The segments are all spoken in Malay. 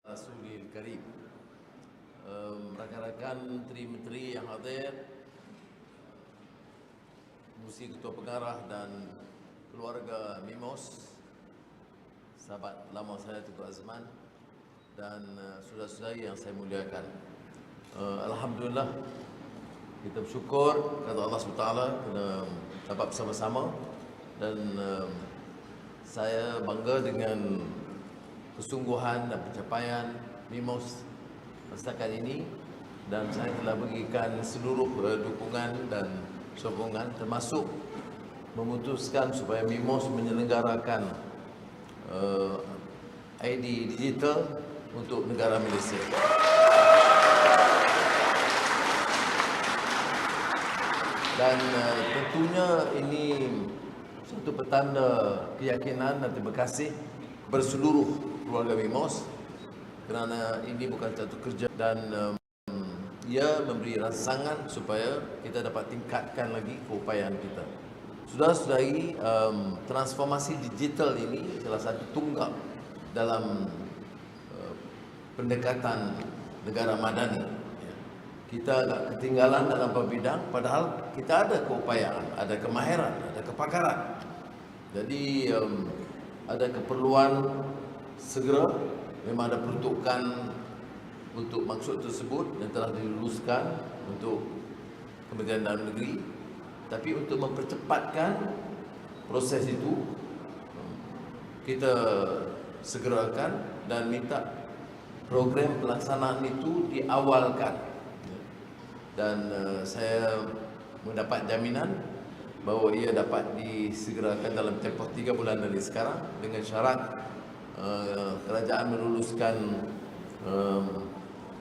Rasulil Karim, rakan-rakan menteri-menteri yang hadir, Musi Ketua Pengarah dan keluarga Mimos, sahabat lama saya Tuku Azman, dan saudara-saudari yang saya muliakan. Alhamdulillah, kita bersyukur kepada Allah SWT kena dapat bersama-sama, dan saya bangga dengan kesungguhan dan pencapaian Mimos setakat ini, dan saya telah berikan seluruh dukungan dan sokongan, termasuk memutuskan supaya Mimos menyelenggarakan ID digital untuk negara Malaysia. Dan tentunya ini satu petanda keyakinan dan terima kasih kepada seluruh keluarga Mimos, kerana ini bukan satu kerja, dan ia memberi rangsangan supaya kita dapat tingkatkan lagi keupayaan kita. Saudara-saudari, transformasi digital ini salah satu tunggak dalam pendekatan negara madani. Kita agak ketinggalan dalam beberapa bidang, padahal kita ada keupayaan, ada kemahiran, ada kepakaran. Jadi ada keperluan segera, memang ada peruntukan untuk maksud tersebut yang telah diluluskan untuk Kementerian Dalam Negeri. Tapi untuk mempercepatkan proses itu, kita segerakan dan minta program pelaksanaan itu diawalkan. Dan saya mendapat jaminan bahawa ia dapat disegerakan dalam tempoh 3 bulan dari sekarang, dengan syarat kerajaan meluluskan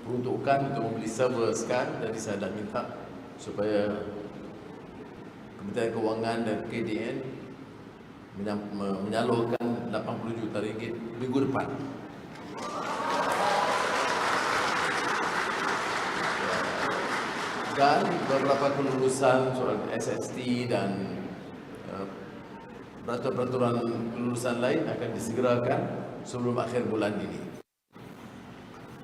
peruntukan untuk membeli server sekarang. Jadi saya dah minta supaya Kementerian Kewangan dan KDN menyalurkan 80 juta ringgit minggu depan. Dan beberapa kelulusan soal SST dan peraturan kelulusan lain akan disegerakan sebelum akhir bulan ini.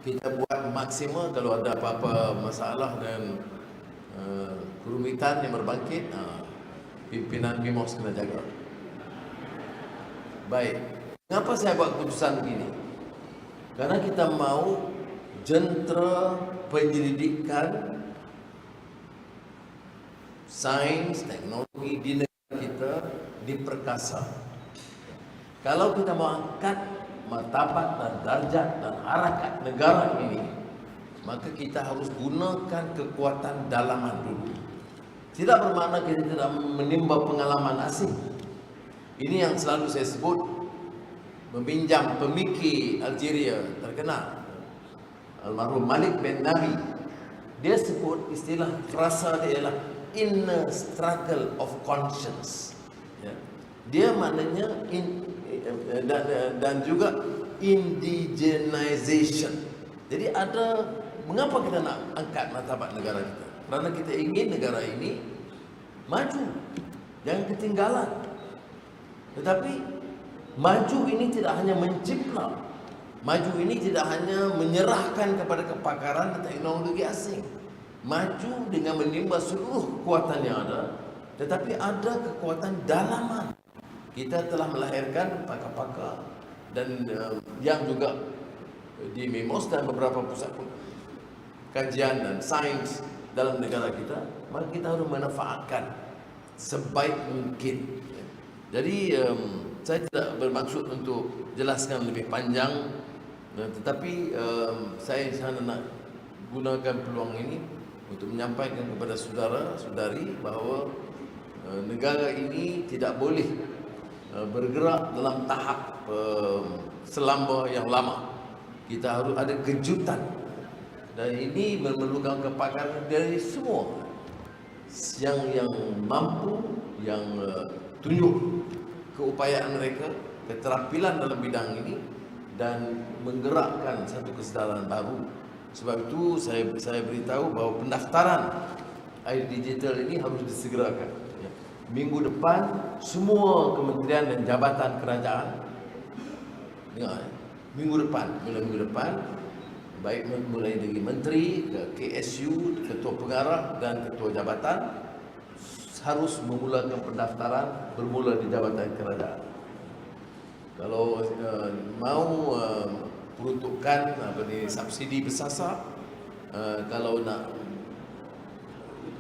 Kita buat maksimal. Kalau ada apa-apa masalah dan kerumitan yang berbangkit, pimpinan Mimos kena jaga. Baik, kenapa saya buat keputusan begini? Karena kita mahu jentera penyelidikan sains, teknologi di negara kita diperkasa. Kalau kita mau angkat martabat dan darjat dan harakat negara ini, maka kita harus gunakan kekuatan dalaman dulu. Tidak bermakna kita tidak menimba pengalaman asing. Ini yang selalu saya sebut, meminjam pemikir Algeria terkenal, almarhum Malik bin Nabi. Dia sebut istilah frasa dia ialah inner struggle of conscience. Dia maknanya dan juga indigenization. Jadi ada, mengapa kita nak angkat martabat negara kita? Kerana kita ingin negara ini maju, jangan ketinggalan. Tetapi maju ini tidak hanya menciplak, maju ini tidak hanya menyerahkan kepada kepakaran dan teknologi asing. Maju dengan menimba seluruh kekuatan yang ada, tetapi ada kekuatan dalaman. Kita telah melahirkan pakar-pakar dan yang juga di Mimos dan beberapa pusat kajian dan sains dalam negara kita, maka kita harus memanfaatkan sebaik mungkin. Jadi saya tidak bermaksud untuk jelaskan lebih panjang, tetapi saya nak gunakan peluang ini untuk menyampaikan kepada saudara-saudari bahawa negara ini tidak boleh bergerak dalam tahap selamba yang lama. Kita harus ada kejutan, dan ini memerlukan kepakaran dari semua yang mampu, yang tunjuk keupayaan mereka, keterampilan dalam bidang ini, dan menggerakkan satu kesedaran baru. Sebab itu saya beritahu bahawa pendaftaran ID digital ini harus disegerakan. Minggu depan semua kementerian dan jabatan kerajaan, dengar, minggu depan, baik mulai dari menteri ke KSU, ketua pengarah dan ketua jabatan harus memulakan pendaftaran bermula di jabatan kerajaan. Kalau mau peruntukan subsidi bersasar, kalau nak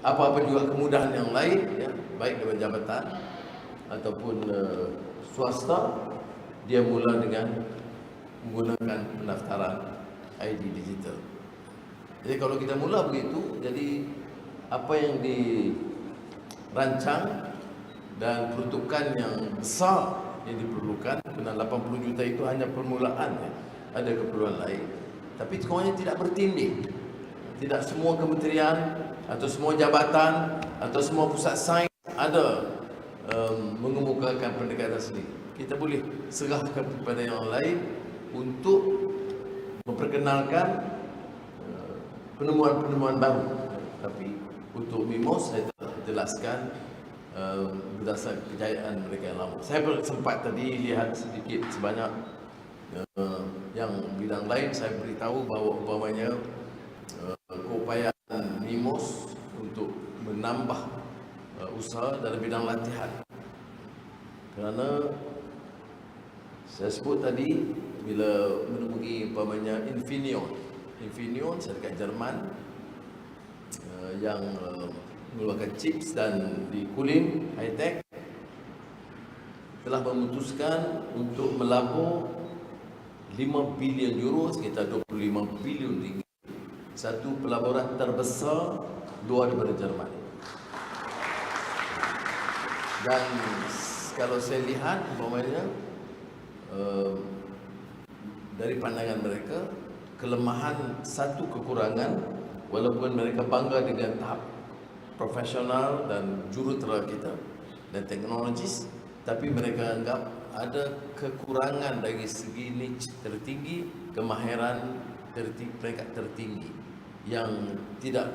apa-apa juga kemudahan yang lain, ya, baik dari jabatan ataupun swasta, dia mula dengan menggunakan pendaftaran ID digital. Jadi kalau kita mula begitu, jadi apa yang dirancang dan peruntukan yang besar yang diperlukan, kena 80 juta itu hanya permulaan, ya. Ada keperluan lain, tapi semuanya tidak bertindih. Tidak semua kementerian atau semua jabatan atau semua pusat sains ada mengemukakan pendekatan sendiri. Kita boleh serahkan kepada yang lain untuk memperkenalkan penemuan-penemuan baru. Tapi untuk MIMOS saya telah jelaskan berdasar kejayaan mereka yang lama. Saya sempat tadi lihat sedikit sebanyak yang bidang lain. Saya beritahu bahawa umpamanya keupayaan MIMOS untuk menambah usaha dalam bidang latihan. Kerana saya sebut tadi, bila menemui umpamanya Infineon syarikat Jerman yang mengeluarkan chips, dan di Kulim High-Tech telah memutuskan untuk melabur 5 bilion euro, sekitar 25 bilion ringgit, satu pelaburan terbesar luar daripada Jerman. Dan kalau saya lihat umpamanya dari pandangan mereka, kelemahan satu kekurangan, walaupun mereka bangga dengan tahap profesional dan jurutera kita dan teknologis, tapi mereka anggap ada kekurangan dari segi niche tertinggi, kemahiran peringkat tertinggi yang tidak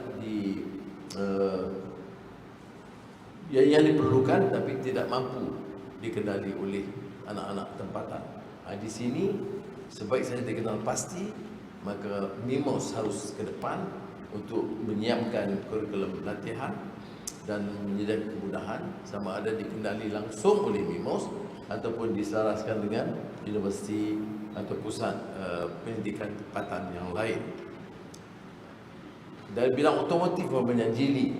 yang diperlukan tapi tidak mampu dikendali oleh anak-anak tempatan. Di sini sebaik saya dikenal pasti, maka MIMOS harus ke depan untuk menyiapkan kurikulum latihan dan menyediakan kemudahan, sama ada dikendali langsung oleh MIMOS ataupun diselaraskan dengan universiti atau pusat pendidikan tempatan yang lain. Dari bidang otomotif, umpamanya Geely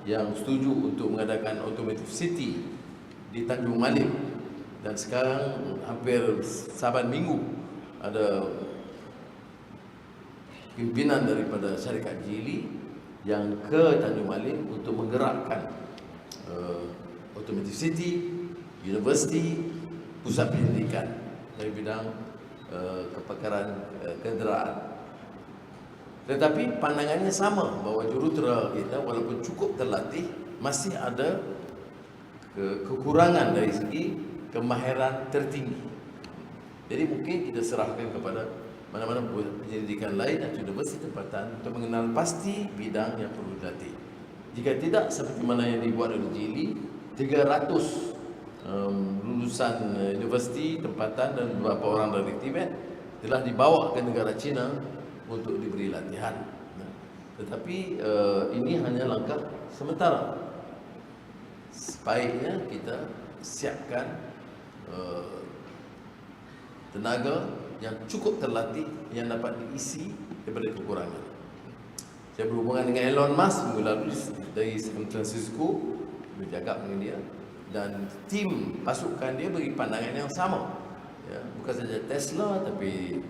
yang setuju untuk mengadakan Automotive City di Tanjung Malim, dan sekarang hampir saban minggu ada pimpinan daripada syarikat Geely yang ke Tanjung Malim untuk menggerakkan Automotive City, universiti, pusat pendidikan dari bidang kepakaran kenderaan. Tetapi pandangannya sama, bahawa jurutera kita walaupun cukup terlatih, masih ada kekurangan dari segi kemahiran tertinggi. Jadi mungkin kita serahkan kepada mana-mana pendidikan lain atau universiti tempatan untuk mengenal pasti bidang yang perlu dilatih. Jika tidak, seperti mana yang dibuat oleh Geely, 300 lulusan universiti tempatan dan beberapa orang dari Tibet telah dibawa ke negara China untuk diberi latihan. Tetapi ini hanya langkah sementara. Sebaiknya kita siapkan tenaga yang cukup terlatih, yang dapat diisi daripada kekurangan. Saya berhubungan dengan Elon Musk melalui dari San Francisco, bercakap dengan dia, dan tim pasukan dia beri pandangan yang sama. Ya, bukan saja Tesla, tapi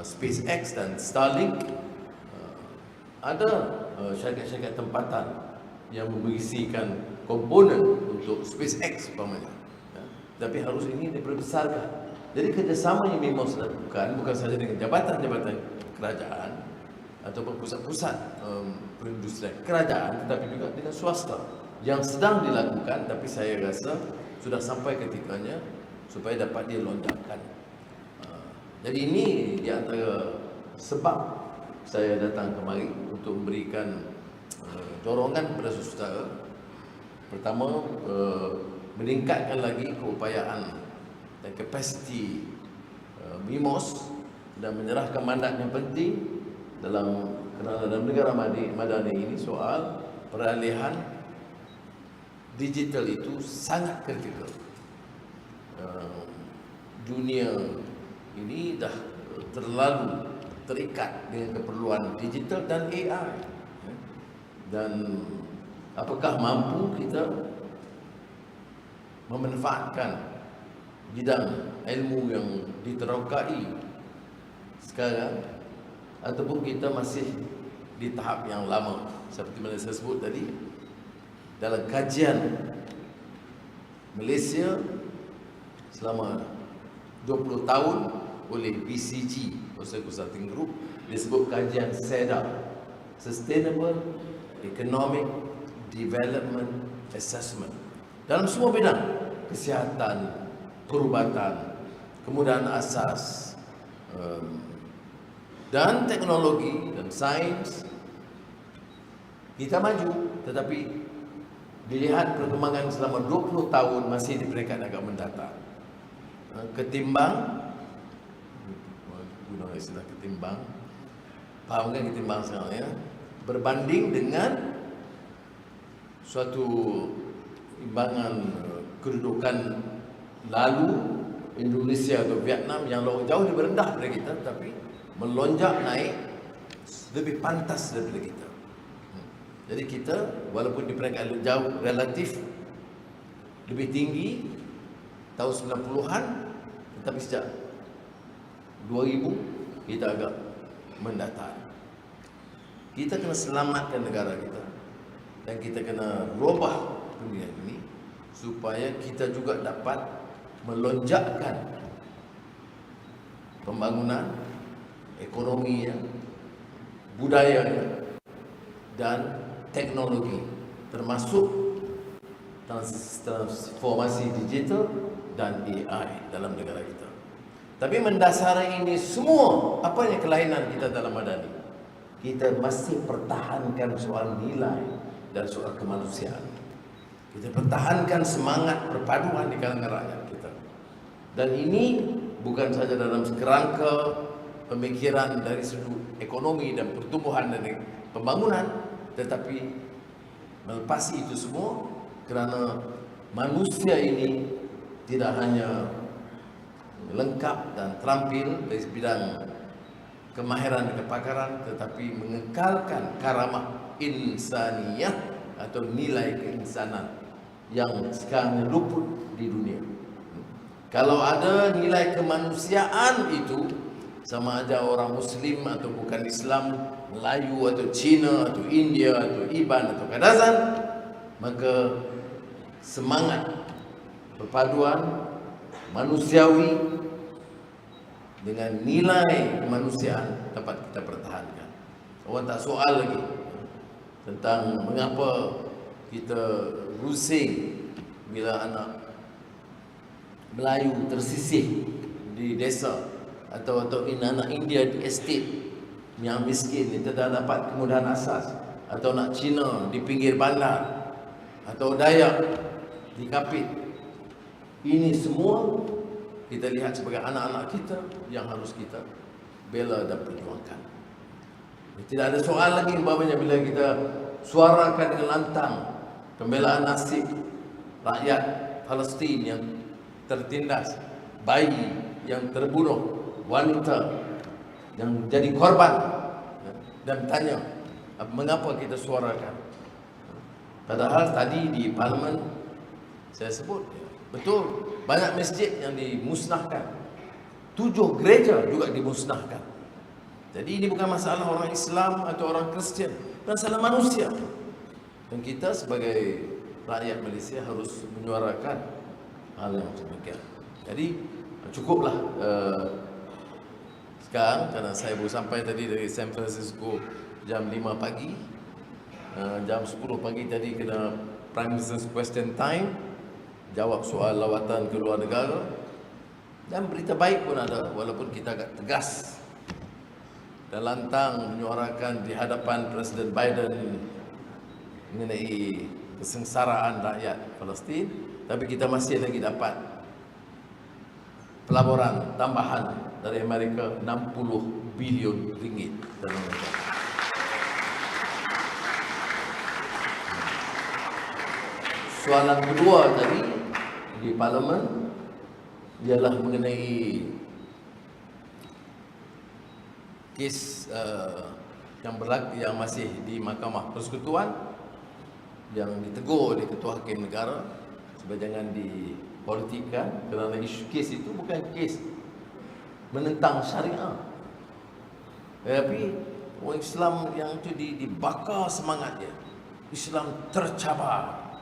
SpaceX dan Starlink, ada syarikat-syarikat tempatan yang mengisikan komponen untuk SpaceX umpamanya. Ya, tapi harus ini diperbesarkan. Jadi kerjasama yang MIMOS lakukan bukan saja dengan jabatan-jabatan kerajaan ataupun pusat-pusat perindustrian kerajaan, tetapi juga dengan swasta yang sedang dilakukan, tapi saya rasa sudah sampai ketikanya supaya dapat dilontarkan. Jadi ini di antara sebab saya datang kemari untuk memberikan dorongan kepada saudara. Pertama, meningkatkan lagi keupayaan dan kapasiti MIMOS dan menyerahkan mandat yang penting kerana dalam negara madani ini soal peralihan digital itu sangat kritikal. Dunia ini dah terlalu terikat dengan keperluan digital dan AI. Dan apakah mampu kita memanfaatkan bidang ilmu yang diterokai sekarang, ataupun kita masih di tahap yang lama seperti mana saya sebut tadi. Dalam kajian Malaysia selama 20 tahun oleh BCG, Boston Consulting Group, disebut kajian SEDA, Sustainable Economic Development Assessment, dalam semua bidang: kesihatan, perubatan, kemudahan asas, dan teknologi dan sains. Kita maju, tetapi dilihat perkembangan selama 20 tahun masih di peringkat agak mendatang. Ketimbang, guna istilah ketimbang, faham kan ketimbang sekarang ya? Berbanding dengan suatu imbangan kedudukan lalu Indonesia atau Vietnam yang jauh lebih rendah daripada kita, tapi melonjak naik lebih pantas daripada kita. Jadi kita walaupun di peringkat jauh relatif lebih tinggi tahun 90-an, tetapi sejak 2000 kita agak mendatar. Kita kena selamatkan negara kita dan kita kena robah dunia ini supaya kita juga dapat melonjakkan pembangunan ekonominya, budayanya, dan teknologi, termasuk transformasi digital dan AI dalam negara kita. Tapi mendasari ini semua, apa yang kelainan kita dalam madani? Kita masih pertahankan soal nilai dan soal kemanusiaan. Kita pertahankan semangat perpaduan di kalangan rakyat kita. Dan ini bukan saja dalam kerangka pemikiran dari sudut ekonomi dan pertumbuhan dan pembangunan, tetapi melepasi itu semua kerana manusia ini tidak hanya lengkap dan terampil dari bidang kemahiran dan kepakaran, tetapi mengekalkan karamah insaniyah atau nilai keinsanan yang sekarang luput di dunia. Kalau ada nilai kemanusiaan itu, sama ada orang Muslim atau bukan Islam, Melayu atau Cina atau India atau Iban atau Kadazan, maka semangat perpaduan manusiawi dengan nilai kemanusiaan dapat kita pertahankan. Orang tak soal lagi tentang mengapa kita rusing bila anak Melayu tersisih di desa atau anak India di estate yang miskin ini tidak dapat kemudahan asas, atau nak Cina di pinggir bandar, atau Dayak di Kapit. Ini semua kita lihat sebagai anak-anak kita yang harus kita bela dan perjuangkan. Tidak ada soal lagi umpamanya bila kita suarakan dengan lantang pembelaan nasib rakyat Palestin yang tertindas, bayi yang terbunuh, wanita yang jadi korban, dan tanya mengapa kita suarakan. Padahal tadi di parlimen saya sebut, betul, banyak masjid yang dimusnahkan, 7 gereja juga dimusnahkan. Jadi ini bukan masalah orang Islam atau orang Kristian, masalah manusia. Dan kita sebagai rakyat Malaysia harus menyuarakan hal yang demikian. Jadi cukuplah sekarang, kerana saya baru sampai tadi dari San Francisco jam 5 pagi, jam 10 pagi tadi kena Prime Minister's Question Time, jawab soal lawatan ke luar negara, dan berita baik pun ada, walaupun kita agak tegas dan lantang menyuarakan di hadapan Presiden Biden mengenai kesengsaraan rakyat Palestin, tapi kita masih lagi dapat pelaburan tambahan dari Amerika 60 bilion ringgit dalam negara. Soalan kedua tadi di parlimen ialah mengenai kes yang masih di Mahkamah Persekutuan yang ditegur oleh Ketua Hakim Negara supaya jangan dipolitikkan, kerana isu kes itu bukan kes menentang syariah, tetapi orang Islam yang itu dibakar semangatnya. Islam tercabar,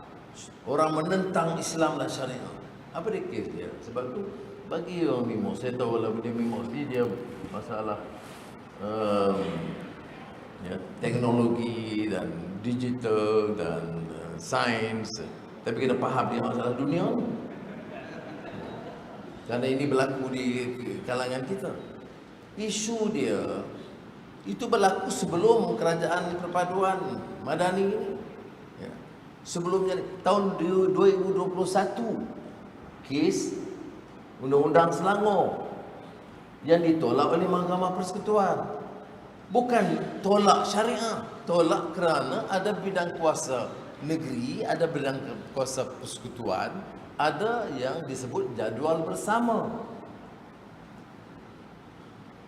orang menentang Islam dan syariah. Apa dia kes dia? Sebab tu bagi orang Mimos, saya tahu lah dia Mimos ni dia masalah teknologi dan digital dan sains, tapi kena faham dia masalah dunia ni. Kerana ini berlaku di kalangan kita. Isu dia itu berlaku sebelum kerajaan perpaduan Madani ini. Sebelumnya tahun 2021 kes Undang-Undang Selangor yang ditolak oleh Mahkamah Persekutuan. Bukan tolak syariah, tolak kerana ada bidang kuasa negeri, ada bidang kuasa persekutuan, ada yang disebut jadual bersama.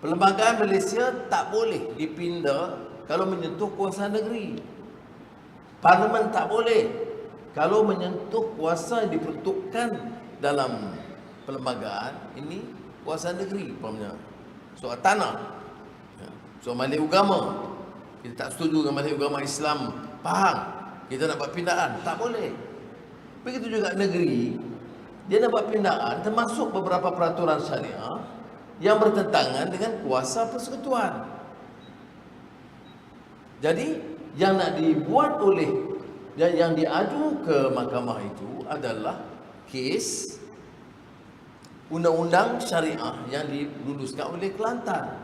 Perlembagaan Malaysia tak boleh dipindah kalau menyentuh kuasa negeri. Parlimen tak boleh kalau menyentuh kuasa yang diperuntukkan dalam perlembagaan ini, kuasa negeri, umpamanya soal tanah, soal Majlis Ugama. Kita tak setuju dengan Majlis Ugama Islam Pahang, kita nak buat pindaan, tak boleh. Begitu juga negeri, dia nak buat pindaan termasuk beberapa peraturan syariah yang bertentangan dengan kuasa persekutuan. Jadi yang nak dibuat oleh yang diadu ke mahkamah itu adalah kes undang-undang syariah yang diluluskan oleh Kelantan.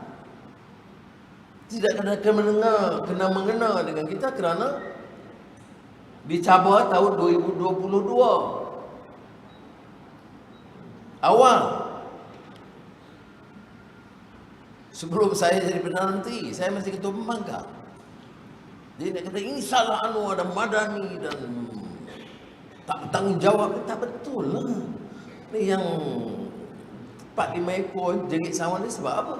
Tidak kena mengena dengan kita kerana dicabar tahun 2022 awal, sebelum saya jadi Perdana Menteri. Saya masih Ketua Pembangkang. Jadi nak kata ini salah Anwar dan Madani dan tak bertanggungjawab, tak betul lah. Ni yang 4-5 ekor jerit sawan ni sebab apa?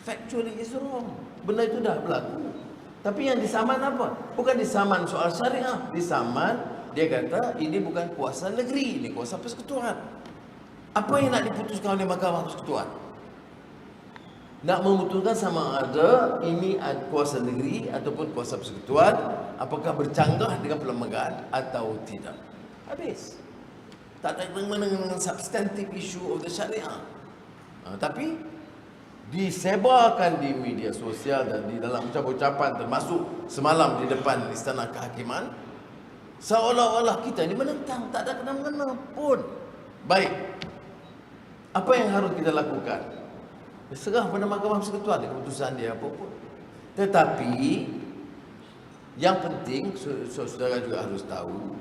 Factually is wrong. Benda itu dah berlaku. Tapi yang disaman apa? Bukan disaman soal syariah. Disaman, dia kata ini bukan kuasa negeri, ini kuasa persekutuan. Apa yang nak diputuskan oleh Mahkamah Persekutuan? Nak memutuskan sama ada ini kuasa negeri ataupun kuasa persekutuan, apakah bercanggah dengan perlembagaan atau tidak. Habis. Tak ada kena dengan substantive issue of the syariah. Tapi disebarkan di media sosial dan di dalam ucapan-ucapan, termasuk semalam di depan Istana Kehakiman, seolah-olah kita ini menentang, tak ada kena-mengena pun. Baik, apa yang harus kita lakukan? Serah pada Mahkamah Persekutuan keputusan dia apa pun. Tetapi yang penting saudara juga harus tahu,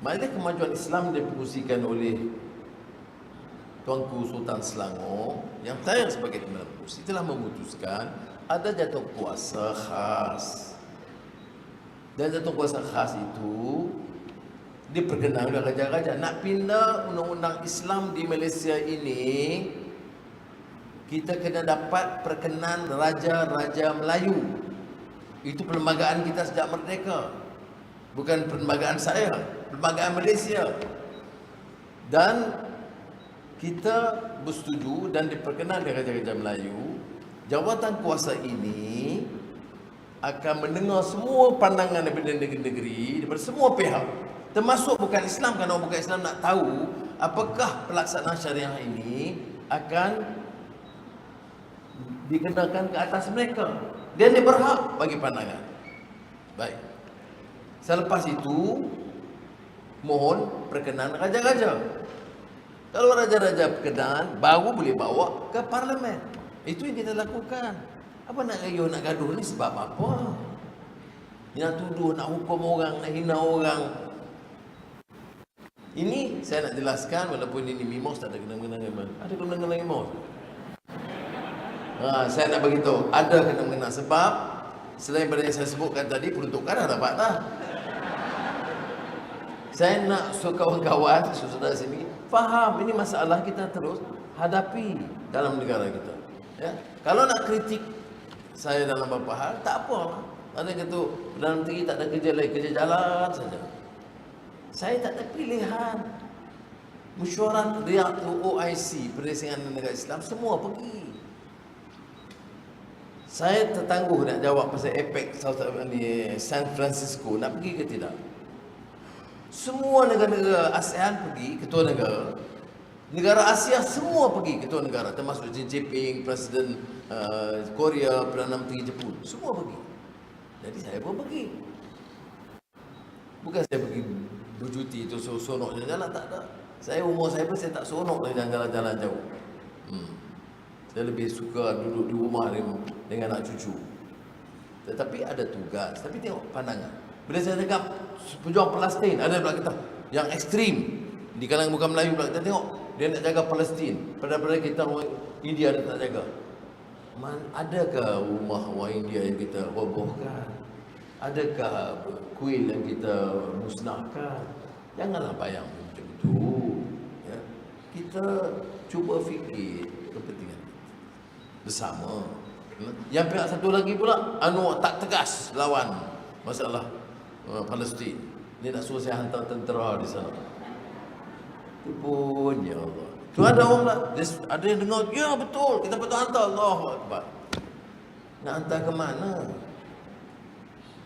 Majlis Kemajuan Islam dipengusikan oleh Tuanku Sultan Selangor yang saya sebagai Perdana Menteri telah memutuskan ada jatuh kuasa khas. Dan jatuh kuasa khas itu diperkenalkan oleh raja-raja. Nak pindah undang-undang Islam di Malaysia ini, kita kena dapat perkenan Raja-Raja Melayu. Itu perlembagaan kita sejak merdeka. Bukan perlembagaan saya, perlembagaan Malaysia. Dan kita bersetuju dan diperkenan oleh Raja-Raja Melayu. Jawatan kuasa ini akan mendengar semua pandangan daripada negeri-negeri, daripada semua pihak, termasuk bukan Islam. Kerana orang bukan Islam nak tahu apakah pelaksanaan syariah ini akan dikenakan ke atas mereka. Dan dia berhak bagi pandangan. Baik. Selepas itu, mohon perkenan raja-raja. Kalau raja-raja perkenan, baru boleh bawa ke parlimen. Itu yang kita lakukan. Apa nak gaduh, nak gaduh ni sebab apa? Nak tuduh, nak hukum orang, nak hina orang. Ini saya nak jelaskan, walaupun ini Mimos tak ada kena-mengena. Ada kena-mengena Mimos? Saya nak beritahu, ada kena-mengena sebab selain daripada yang saya sebutkan tadi, peruntukan dah dapat dah. Saya nak kawan-kawan, saudara sini faham ini masalah kita terus hadapi dalam negara kita. Ya, kalau nak kritik saya dalam beberapa hal, tak apa. Ada kata Perdana Menteri tak ada kerja lain, kerja jalan saja. Saya tak ada pilihan. Mesyuarat Riyadh OIC, Persiapan Negara Islam, semua pergi. Saya tertangguh nak jawab pasal APEC San Francisco, nak pergi ke tidak? Semua negara-negara ASEAN pergi, ketua negara. Negara Asia semua pergi, ketua negara, termasuk Xi Jinping, Presiden Korea, Perdana Menteri Jepun, semua pergi. Jadi saya pun pergi. Bukan saya pergi bercuti itu sonok jalan-jalan, tak ada. Saya umur saya pun saya tak sonok lagi jalan-jalan jauh. Saya lebih suka duduk di rumah dengan anak cucu. Tetapi ada tugas, tapi tengok pandangan. Bila saya cakap pejuang Palestin, ada pula kata yang ekstrim di kalangan bukan Melayu pula kita tengok dia nak jaga Palestin, pada kita orang India dia tak jaga. Adakah rumah orang India yang kita robohkan? Adakah kuil yang kita musnahkan? Janganlah bayang macam itu. Ya. Kita cuba fikir kepentingan bersama. Yang pihak satu lagi pula tak tegas lawan masalah Palestin. Dia nak suruh saya hantar tentera di sana. Itu pun ya Allah. Tu ada orang lah, ada yang dengar, ya betul, kita betul hantar, Allahu Akbar. Nak hantar ke mana?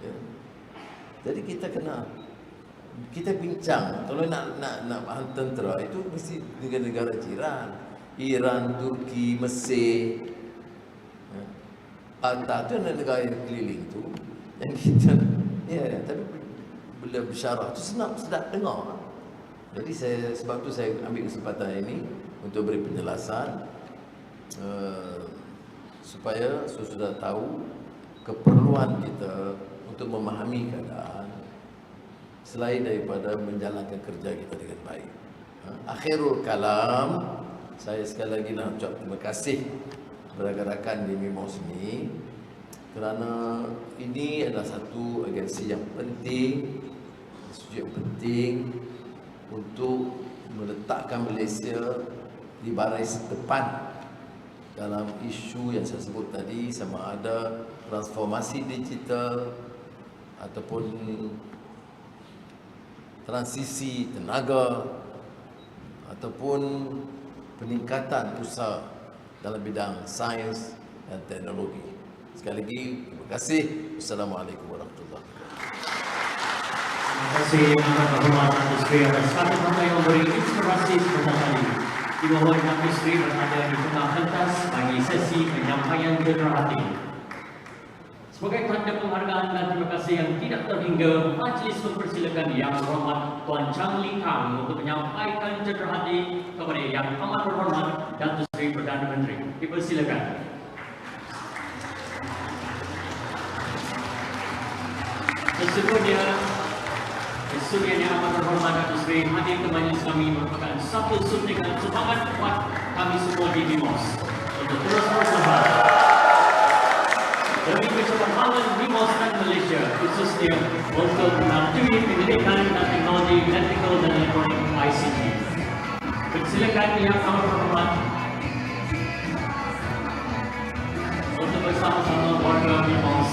Ya. Jadi kita bincang, kalau nak hantar tentera itu mesti negara-negara jiran, Iran, Turki, Mesir. Tak tu negara yang keliling tu yang kita tapi bila bersyarah tu sedap dengar. Jadi sebab tu saya ambil kesempatan ini untuk beri penjelasan supaya sudah tahu keperluan kita untuk memahami keadaan selain daripada menjalankan kerja kita dengan baik. Akhirul kalam, saya sekali lagi nak ucap terima kasih rakan-rakan di Mimos ini kerana ini adalah satu agensi yang penting, institusi yang penting untuk meletakkan Malaysia di baris depan dalam isu yang saya sebut tadi, sama ada transformasi digital ataupun transisi tenaga ataupun peningkatan usaha dalam bidang sains dan teknologi. Sekali lagi, terima kasih. Assalamualaikum warahmatullahi wabarakatuh. Terima kasih yang amat berhormat Datuk Seri atas kata-kata yang memberi inspirasi sebentar tadi. Dimohon Datuk Seri berada di tengah pentas bagi sesi penyampaian jurnal hati. Sebagai tanda penghargaan dan terima kasih yang tidak terhingga, majlis mempersilakan Yang Berhormat Tuan Chang Lee Kang untuk menyampaikan jurnal hati kepada Yang Amat Berhormat Datuk Seri Perdana Menteri. Dipersilakan. Sesungguhnya yang amat berhormat Datuk Seri hadir ke majlis kami merupakan satu suntikan semangat kuat kami semua di Mimos untuk terus berusaha demi keberhasilan Mimos dan Malaysia, khususnya untuk mengatui pendidikan dan teknologi elektrikal dan elektronik ICT. Persilakan Yang Amat Berhormat untuk bersama-sama warga Mimos